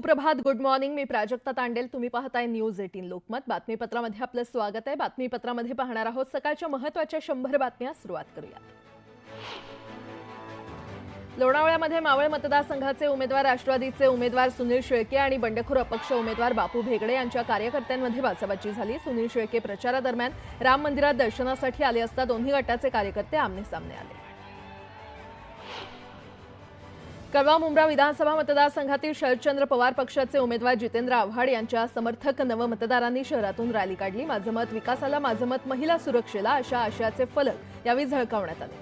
सुप्रभात, good morning. मी प्राजक्ता तांडेल. तुम्ही पाहताय न्यूज 18 लोकमत. बातमीपत्रामध्ये आपलं स्वागत आहे. बातमीपत्रामध्ये पाहणार आहोत सकाळच्या महत्त्वाच्या 100 बातम्या. सुरुवात करूया. लोणावळ्यामध्ये मावळ मतदारसंघाचे उमेदवार राष्ट्रवादीचे उमेदवार सुनील शेळके आणि बंडखोर अपक्ष उमेदवार बापू भेगडे यांच्या कार्यकर्त्यांमध्ये बाचाबाची झाली. सुनील शेळके प्रचारादरम्यान राम मंदिरात दर्शनासाठी आले असता दोन्ही गटाचे कार्यकर्ते आमने-सामने आले. कळवा मुंब्रा विधानसभा मतदारसंघातील शरदचंद्र पवार पक्षाचे उमेदवार जितेंद्र आव्हाड यांच्या समर्थक नवमतदारांनी शहरातून रॅली काढली. माझं मत विकासाला, माझं मत महिला सुरक्षेला अशा आशयाचे फलक यावेळी झळकावण्यात आले.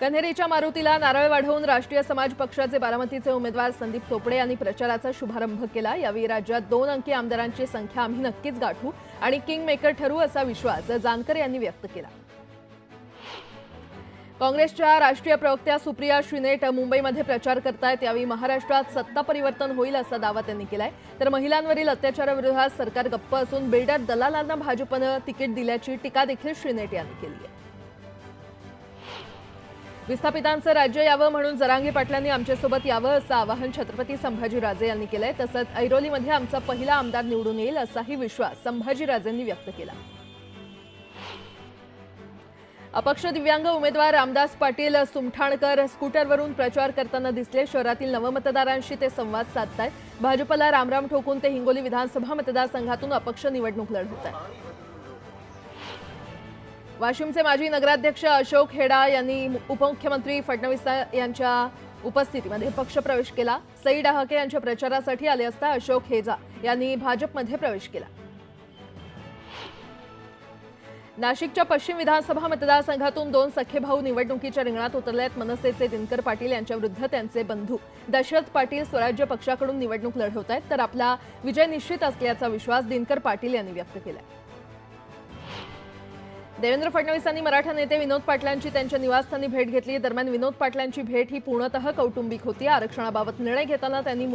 कन्हेरीच्या मारुतीला नारळ वाढवून राष्ट्रीय समाज पक्षाचे बारामतीचे उमेदवार संदीप चोपडे यांनी प्रचाराचा शुभारंभ केला. यावेळी राज्यात 2 अंकी आमदारांची संख्या आम्ही नक्कीच गाठू आणि किंग मेकर ठरू असा विश्वास जानकर यांनी व्यक्त केला. काँग्रेसच्या राष्ट्रीय प्रवक्त्या सुप्रिया श्रीनेट मुंबईमध्ये प्रचार करतायत. यावेळी महाराष्ट्रात सत्ता परिवर्तन होईल असा दावा त्यांनी केलाय. तर महिलांवरील अत्याचाराविरोधात सरकार गप्प असून बिल्डर दलालांना भाजपनं तिकीट दिल्याची टीका देखील श्रीनेट यांनी केली आहे. विस्थापितांचं राज्य यावं म्हणून जरांगे पाटलांनी आमच्यासोबत यावं असं आवाहन छत्रपती संभाजीराजे यांनी केलंय. तसंच ऐरोलीमध्ये आमचा पहिला आमदार निवडून येईल असाही विश्वास संभाजीराजेंनी व्यक्त केला. अपक्ष दिव्यांग उमेदवार रामदास पाटील सुमठाणकर स्कूटरवरून प्रचार करताना दिसले. शहरातील नवमतदारांशी ते संवाद साधतायत. भाजपला रामराम ठोकून ते हिंगोली विधानसभा मतदारसंघातून अपक्ष निवडणूक लढवत आहेत. वाशिमचे माजी नगराध्यक्ष अशोक हेडा यांनी उपमुख्यमंत्री फडणवीस यांच्या उपस्थितीमध्ये पक्ष प्रवेश केला. सई डहाके यांच्या प्रचारासाठी आले असता अशोक हेडा यांनी भाजपमध्ये प्रवेश केला. नाशिकच्या पश्चिम विधानसभा मतदारसंघातून 2 सख्खे भाऊ निवडणुकीच्या रिंगणात उतरलेत. मनसेचे दिनकर पाटील यांच्याविरुद्ध त्यांचे बंधू दशरथ पाटील स्वराज्य पक्षाकडून निवडणूक लढवत आहेत. तर आपला विजय निश्चित असल्याचा विश्वास दिनकर पाटील यांनी व्यक्त केला. देवेंद्र फडणवीसांनी मराठा नेते विनोद पाटलांची त्यांच्या निवासस्थानी भेट घेतली. दरम्यान विनोद पाटलांची भेट ही पूर्णतः कौटुंबिक होती. आरक्षणाबाबत निर्णय घेताना त्यांनी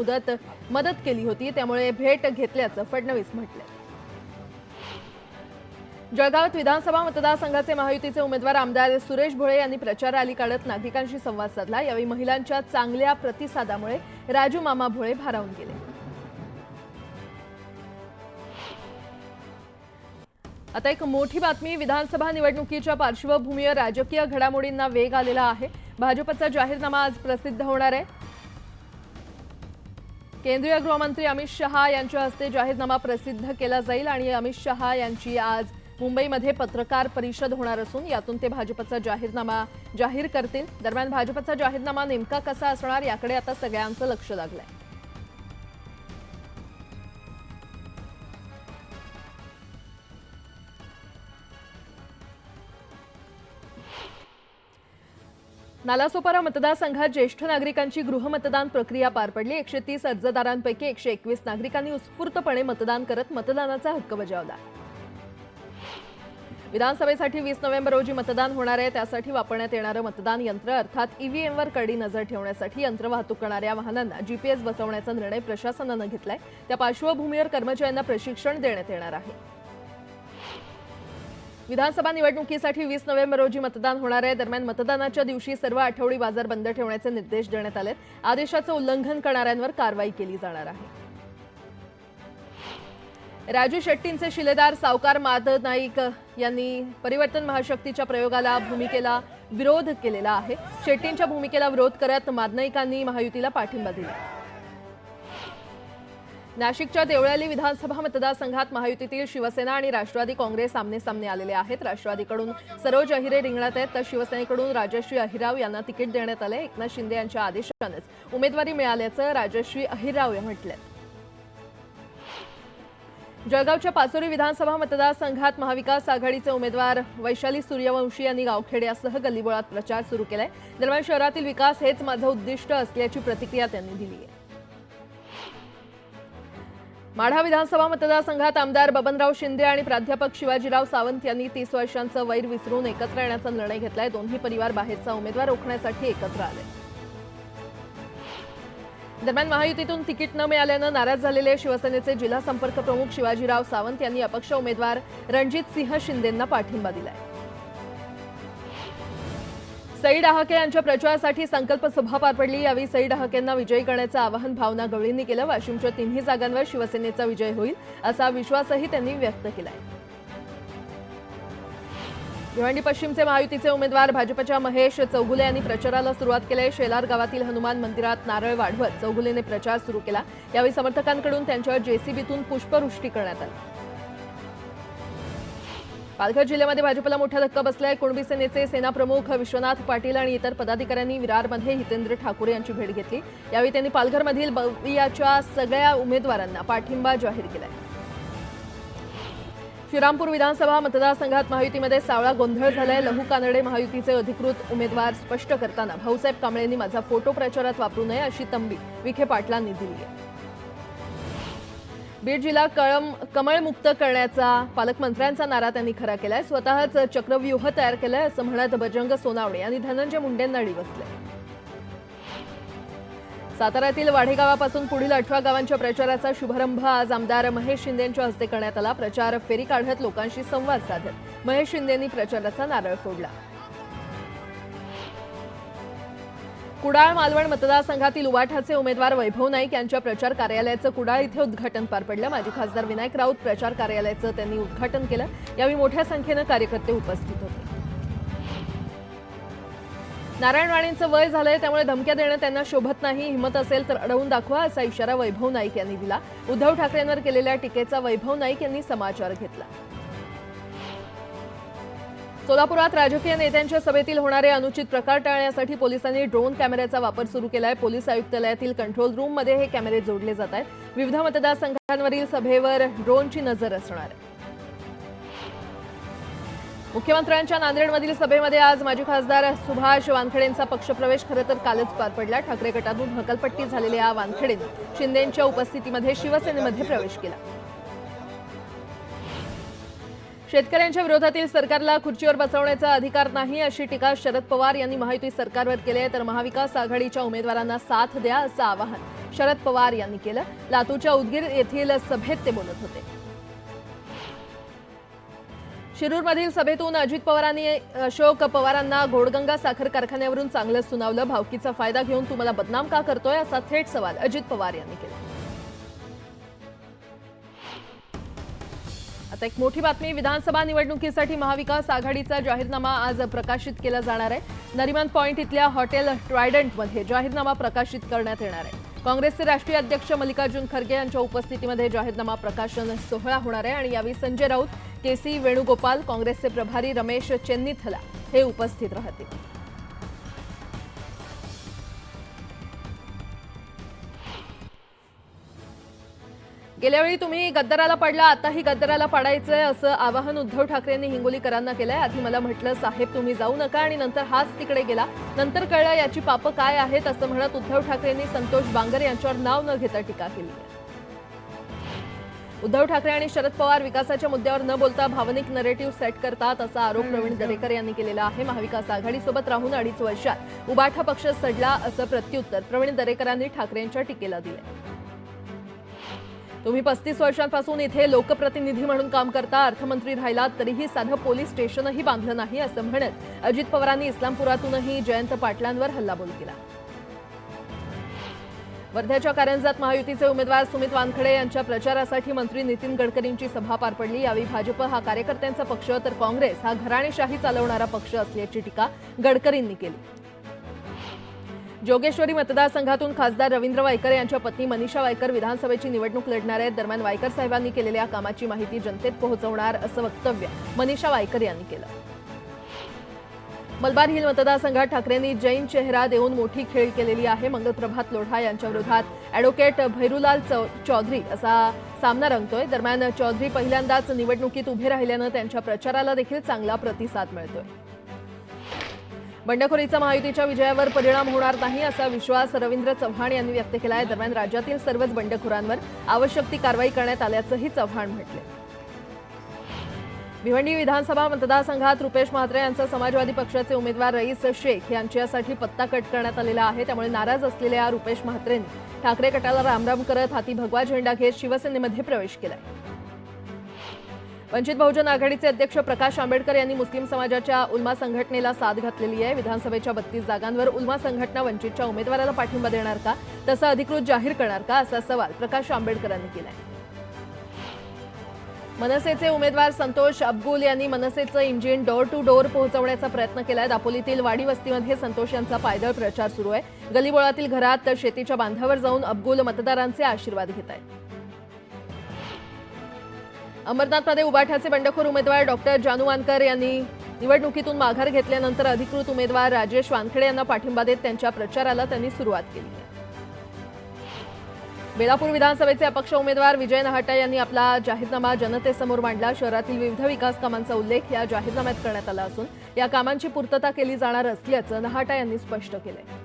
मदत केली होती, त्यामुळे भेट घेतल्याचं फडणवीस म्हटले. जळगावात विधानसभा मतदारसंघाचे महायुतीचे उमेदवार आमदार सुरेश भोळे यांनी प्रचार रॅली काढत नागरिकांशी संवाद साधला. यावेळी महिलांच्या चांगल्या प्रतिसादामुळे राजू मामा भोळे भारावून गेले. आता एक मोठी बातमी. विधानसभा निवडणुकीच्या पार्श्वभूमीवर राजकीय घडामोडींना वेग आलेला आहे. भाजपचा जाहीरनामा आज प्रसिद्ध होणार आहे. केंद्रीय गृहमंत्री अमित शहा यांच्या हस्ते जाहीरनामा प्रसिद्ध केला जाईल आणि अमित शहा यांची आज मुंबईमध्ये पत्रकार परिषद होणार असून यातून ते भाजपचा जाहीरनामा जाहीर करतील. दरम्यान भाजपचा जाहीरनामा नेमका कसा असणार याकडे आता सगळ्यांचं लक्ष लागलंय. नालासोपारा मतदारसंघात ज्येष्ठ नागरिकांची गृहमतदान प्रक्रिया पार पडली. 130 अर्जदारांपैकी 121 नागरिकांनी उत्स्फूर्तपणे मतदान करत मतदानाचा हक्क बजावला. विधानसभेसाठी 20 नोव्हेंबर रोजी मतदान होणार आहे. त्यासाठी वापरण्यात येणारं मतदान यंत्र अर्थात ईव्हीएमवर कडी नजर ठेवण्यासाठी यंत्र वाहतूक करणाऱ्या वाहनांना जीपीएस बसवण्याचा निर्णय प्रशासनानं घेतलाय. त्या पार्श्वभूमीवर कर्मचाऱ्यांना प्रशिक्षण देण्यात येणार आहे. विधानसभा निवडणुकीसाठी 20 नोव्हेंबर रोजी मतदान होणार आहे. दरम्यान मतदानाच्या दिवशी सर्व आठवडी बाजार बंद ठेवण्याचे निर्देश देण्यात आलेत. आदेशाचं उल्लंघन करणाऱ्यांवर कारवाई केली जाणार आहे. राजू शेट्टींचे शिलेदार सावकार माधव नाईक यांनी परिवर्तन महाशक्तीच्या प्रयोगाला भूमिकेला विरोध केलेला आहे. शेट्टींच्या भूमिकेला विरोध करत मादनाईकांनी महायुतीला पाठिंबा दिला. नाशिकच्या देवळाली विधानसभा मतदारसंघात महायुतीतील शिवसेना आणि राष्ट्रवादी काँग्रेस आमने-सामने आलेले आहेत. राष्ट्रवादीकडून सरोज अहिरे रिंगणात आहेत, तर शिवसेनेकडून राजश्री अहिराव यांना तिकीट देण्यात आले. एकनाथ शिंदे यांच्या आदेशानेच उमेदवारी मिळाल्याचं राजश्री अहिराव म्हटलं. जळगावच्या पाचोरी विधानसभा मतदारसंघात महाविकास आघाडीचे उमेदवार वैशाली सूर्यवंशी यांनी गावखेड्यासह गल्लीबोळात प्रचार सुरू केलाय. दरम्यान शहरातील विकास हेच माझं उद्दिष्ट असल्याची प्रतिक्रिया त्यांनी दिली आहे. माढा विधानसभा मतदारसंघात आमदार बबनराव शिंदे आणि प्राध्यापक शिवाजीराव सावंत यांनी 30 वर्षांचं वैर विसरून एकत्र येण्याचा निर्णय घेतलाय. दोन्ही परिवार बाहेरचा उमेदवार रोखण्यासाठी एकत्र आले. दरम्यान महायुतीतून तिकीट न मिळाल्यानं नाराज झालेले शिवसेनेचे जिल्हा संपर्क प्रमुख शिवाजीराव सावंत यांनी अपक्ष उमेदवार रणजित सिंह शिंदेंना पाठिंबा दिलाय. सई डहाके यांच्या प्रचारासाठी संकल्प सभा पार पडली। यावेळी सई डहाकेंना विजयी करण्याचं आवाहन भावना गवळींनी केलं। वाशिमच्या तिन्ही जागांवर शिवसेनेचा विजय होईल असा विश्वासही त्यांनी व्यक्त केलाय। भिवंडी पश्चिमचे महायुतीचे उमेदवार भाजपच्या महेश चौगुले यांनी प्रचाराला सुरुवात केली। शेलार गावातील हनुमान मंदिरात नारळ वाढवत चौगुलेने प्रचार सुरू केला। यावेळी समर्थकांकडून त्यांच्यावर जेसीबीतून पुष्पवृष्टी करण्यात आली। पालघर जिल्ह्यामध्ये भाजपला मोठा धक्का बसलाय। कुणबी सेनेचे सेनाप्रमुख विश्वनाथ पाटील आणि इतर पदाधिकाऱ्यांनी विरारमध्ये हितेंद्र ठाकूर यांची भेट घेतली। यावेळी त्यांनी पालघरमधील बवियाच्या सगळ्या उमेदवारांना पाठिंबा जाहीर केलाय। श्रीरामपूर विधानसभा मतदारसंघात महायुतीमध्ये सावळा गोंधळ झालाय। लहू कानडे महायुतीचे अधिकृत उमेदवार स्पष्ट करताना भाऊसाहेब कांबळेंनी माझा फोटो प्रचारात वापरू नये अशी तंबी विखे पाटलांनी दिली आहे। बीड जिल्हा कमळमुक्त करण्याचा पालकमंत्र्यांचा नारा त्यांनी खरा केलाय। स्वतःच चक्रव्यूह तयार केलाय असं म्हणत बजरंग सोनावणे यांनी धनंजय मुंडेंना डिवचले। साताऱ्यातील वाढे गावापासून पुढील 18 गावांच्या प्रचाराचा शुभारंभ आज आमदार महेश शिंदे यांच्या हस्ते करण्यात आला। प्रचार फेरी काढत लोकांशी संवाद साधत महेश शिंदेंनी प्रचाराचा नारळ फोडला। कुडाळ मालवण मतदारसंघातील उबाठाचे उमेदवार वैभव नाईक यांच्या प्रचार कार्यालयाचं कुडाळ इथे उद्घाटन पार पडलं। माजी खासदार विनायक राऊत प्रचार कार्यालयाचं त्यांनी उद्घाटन केलं। यावेळी मोठ्या संख्येनं कार्यकर्ते उपस्थित होते। नारायण राणेंचं वय झालंय त्यामुळे धमक्या देणं त्यांना शोभत नाही। हिंमत असेल तर अडवून दाखवा असा इशारा वैभव नाईक यांनी दिला। उद्धव ठाकरेंवर केलेल्या टीकेचा वैभव नाईक यांनी समाचार घेतला। सोलापुरात राजकीय नेत्यांच्या सभेतील होणारे अनुचित प्रकार टाळण्यासाठी पोलिसांनी ड्रोन कॅमेऱ्याचा वापर सुरू केलाय। पोलीस आयुक्तालयातील कंट्रोल रूममध्ये हे कॅमेरे जोडले जात आहेत। विविध मतदारसंघांवरील सभेवर ड्रोनची नजर असणार आहे। मुख्यमंत्र्यांच्या नांदेडमधील सभेमध्ये आज माजी खासदार सुभाष वानखेडेंचा पक्षप्रवेश खरं तर कालच पार पडला। ठाकरे गटातून हकलपट्टी झालेल्या वानखेडेंनी शिंदेंच्या उपस्थितीमध्ये शिवसेनेमध्ये प्रवेश केला। शेतकऱ्यांच्या विरोधातील सरकारला खुर्चीवर बसवण्याचा अधिकार नाही अशी टीका शरद पवार यांनी महायुती सरकारवर केली आहे। तर महाविकास आघाडीच्या उमेदवारांना साथ द्या असं आवाहन शरद पवार यांनी केलं। लातूरच्या उदगीर येथील सभेत ते बोलत होते। शिरूरमधील सभेतून अजित पवारांनी अशोक पवारांना घोडगंगा साखर कारखान्यावरून चांगलं सुनावलं। भावकीचा फायदा घेऊन तुम्हाला बदनाम का करतोय असा थेट सवाल अजित पवार यांनी केला। आता एक मोठी बातमी, विधानसभा निवडणुकीसाठी महाविकास आघाडीचा जाहीरनामा आज प्रकाशित केला जाणार आहे। नरिमन पॉइंट इथल्या हॉटेल ट्रायडंटमध्ये जाहीरनामा प्रकाशित करण्यात येणार आहे। काँग्रेसचे राष्ट्रीय अध्यक्ष मल्लिकार्जुन खरगे यांच्या उपस्थितीमध्ये जाहीरनामा प्रकाशन सोहळा होणार आहे आणि यावेळी संजय राऊत, केसी वेणुगोपाल, काँग्रेसचे प्रभारी रमेश चेन्नीथला हे उपस्थित राहतील। गेल्यावेळी तुम्ही गद्दाराला पडला, आताही गद्दाराला पाडायचंय असं आवाहन उद्धव ठाकरेंनी हिंगोलीकरांना केलंय। आधी मला म्हटलं साहेब तुम्ही जाऊ नका आणि नंतर हाच तिकडे गेला, नंतर कळलं याची पापं काय आहेत असं म्हणत उद्धव ठाकरेंनी संतोष बांगर यांच्यावर नाव न घेता टीका केली आहे। उद्धव ठाकरे आणि शरद पवार विकासाच्या मुद्द्यावर न बोलता भावनिक नरेटिव्ह सेट करतात असा आरोप प्रवीण दरेकर यांनी केलेला आहे। महाविकास आघाडीसोबत राहून 2.5 वर्षात उबाठा पक्ष सडला असं प्रत्युत्तर प्रवीण दरेकरांनी ठाकरेंच्या टीकेला दिले। तुम्ही 35 वर्षांपासून इथे लोकप्रतिनिधी म्हणून काम करता, अर्थमंत्री राहिलात तरीही साधं पोलीस स्टेशनही बांधलं नाही असं म्हणत अजित पवारांनी इस्लामपुरातूनही जयंत पाटलांवर हल्लाबोल केला। वर्ध्याच्या कारंजात महायुतीचे उमेदवार सुमित वानखडे यांच्या प्रचारासाठी मंत्री नितीन गडकरींची सभा पार पडली। यावेळी भाजप हा कार्यकर्त्यांचा पक्ष तर काँग्रेस हा घराणेशाही चालवणारा पक्ष असल्याची टीका गडकरींनी केली। जोगेश्वरी मतदारसंघातून खासदार रवींद्र वायकर यांच्या पत्नी मनीषा वायकर विधानसभेची निवडणूक लढणार आहेत। दरम्यान वायकर साहेबांनी केलेल्या कामाची माहिती जनतेत पोहोचवणार असं वक्तव्य मनीषा वायकर यांनी केलं। मलबार हिल मतदारसंघात ठाकरेंनी जैन चेहरा देऊन मोठी खेळी केलेली आहे। मंगलप्रभात लोढा यांच्या विरोधात ॲडव्होकेट भैरूलाल चौधरी असा सामना रंगतोय। दरम्यान चौधरी पहिल्यांदाच निवडणुकीत उभे राहिल्यानं त्यांच्या प्रचाराला देखील चांगला प्रतिसाद मिळतोय। बंडखोरीचा महायुतीच्या विजयावर परिणाम होणार नाही असा विश्वास रवींद्र चव्हाण यांनी व्यक्त केला आहे। दरम्यान राज्यातील सर्वच बंडखोरांवर आवश्यक ती कारवाई करण्यात आल्याचंही चव्हाण म्हटले। भिवंडी विधानसभा मतदारसंघात रुपेश म्हात्रे यांचा समाजवादी पक्षाचे उमेदवार रईस शेख यांच्यासाठी पत्ता कट करण्यात आलेला आहे। त्यामुळे नाराज असलेल्या रुपेश म्हात्रेंनी ठाकरे गटाला रामराम करत हाती भगवा झेंडा घेत शिवसेनेमध्ये प्रवेश केलाय। वंचित बहुजन आघाडीचे अध्यक्ष प्रकाश आंबेडकर यांनी मुस्लिम समाजाच्या उल्मा संघटनेला साथ घातलेली आहे। विधानसभेच्या 32 जागांवर उल्मा संघटना वंचितच्या उमेदवाराला पाठिंबा देणार का, तसं अधिकृत जाहीर करणार का, असा सवाल प्रकाश आंबेडकरांनी केलाय। मनसेचे उमेदवार संतोष अब्गुल यांनी मनसेचं इंजिन डोर टू डोर पोहोचवण्याचा प्रयत्न केलाय। दापोलीतील वाडी वस्तीमध्ये संतोष यांचा पायदळ प्रचार सुरू आहे। गलीबोळातील घरात तर शेतीच्या बांधावर जाऊन अब्गुल मतदारांचे आशीर्वाद घेत आहेत। अमरनाथमध्ये उबाठाचे बंडखोर उमेदवार डॉक्टर जानू वानकर यांनी निवडणुकीतून माघार घेतल्यानंतर अधिकृत उमेदवार राजेश वानखेडे यांना पाठिंबा देत त्यांच्या प्रचाराला त्यांनी सुरुवात केली आहे। बेलापूर विधानसभेचे अपक्ष उमेदवार विजय नहाटा यांनी आपला जाहीरनामा जनतेसमोर मांडला। शहरातील विविध विकास कामांचा उल्लेख या जाहीरनाम्यात करण्यात आला असून या कामांची पूर्तता केली जाणार असल्याचं नहाटा यांनी स्पष्ट केलंय।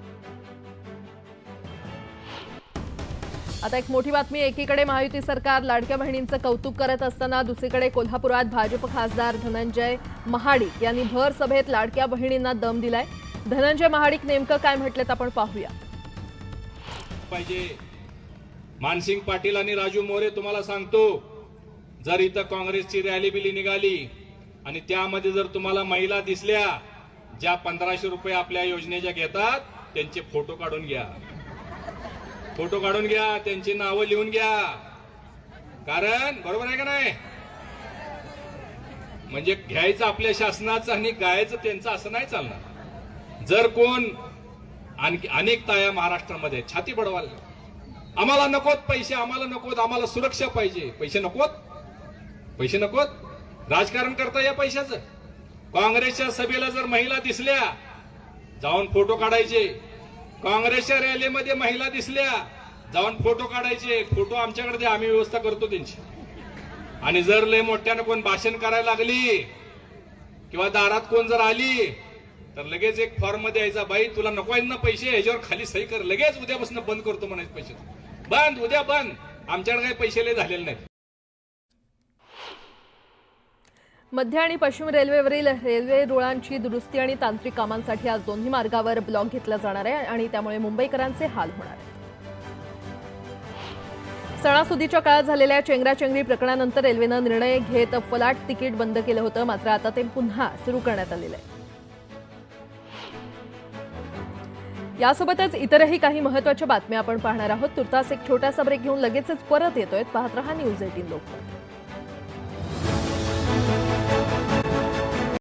आता एक मोठी बातमी। एकीकडे महायुती सरकार लाडक्या बहिणींचं कौतुक करत असताना दुसरीकडे कोल्हापुरात भाजप खासदार धनंजय महाडिक यांनी भर सभेत लाडक्या बहिणींना दम दिलाय। धनंजय महाडिक नेमकं काय म्हटलेत आपण पाहूया। पाहिजे मानसिंग पाटील आणि राजू मोरे, तुम्हाला सांगतो, जर इथं काँग्रेसची रॅली बिली निघाली आणि त्यामध्ये जर तुम्हाला महिला दिसल्या ज्या 1500 रुपये आपल्या योजनेच्या घेतात, त्यांचे फोटो काढून घ्या, फोटो काढून घ्या, त्यांची नावं लिहून घ्या। कारण बरोबर आहे का नाही? म्हणजे घ्यायचं आपल्या शासनाचं आणि गायचं त्यांचं, असं नाही चालणार। जर कोण आणखी अनेक ताया महाराष्ट्रामध्ये छाती बडवायला, आम्हाला नकोत पैसे, आम्हाला नकोत, आम्हाला सुरक्षा पाहिजे, पैसे नकोत, पैसे नकोत, राजकारण करता या पैशाचं। काँग्रेसच्या सभेला जर महिला दिसल्या जाऊन फोटो काढायचे, काँग्रेसच्या रॅलीमध्ये महिला दिसल्या जाऊन फोटो काढायचे, फोटो आमच्याकडे द्या, आम्ही व्यवस्था करतो त्यांची। आणि जर लय मोठ्यानं कोण भाषण करायला लागली किंवा दारात कोण जर आली तर लगेच एक फॉर्म मध्ये यायचा, बाई तुला नको आहेत ना पैसे, ह्याच्यावर खाली सही कर, लगेच उद्यापासून बंद करतो म्हणायचं, पैसे बंद, उद्या बंद, आमच्याकडे काही पैसे लय झालेले नाहीत। मध्य आणि पश्चिम रेल्वेवरील रेल्वे रुळांची दुरुस्ती आणि तांत्रिक कामांसाठी आज दोन्ही मार्गावर ब्लॉक घेतला जाणार आहे आणि त्यामुळे मुंबईकरांचे हाल होणार आहेत। सणासुदीच्या काळात झालेल्या चेंगराचेंगरी प्रकरणानंतर रेल्वेनं निर्णय घेत फलाट तिकीट बंद केलं होतं, मात्र आता ते पुन्हा सुरू करण्यात आलेलं आहे। यासोबतच इतरही काही महत्त्वाच्या बातम्या आपण पाहणार आहोत। तुर्तास एक छोटासा ब्रेक घेऊन लगेचच परत येतोय। पाहत रहा न्यूज 18 लोकमत।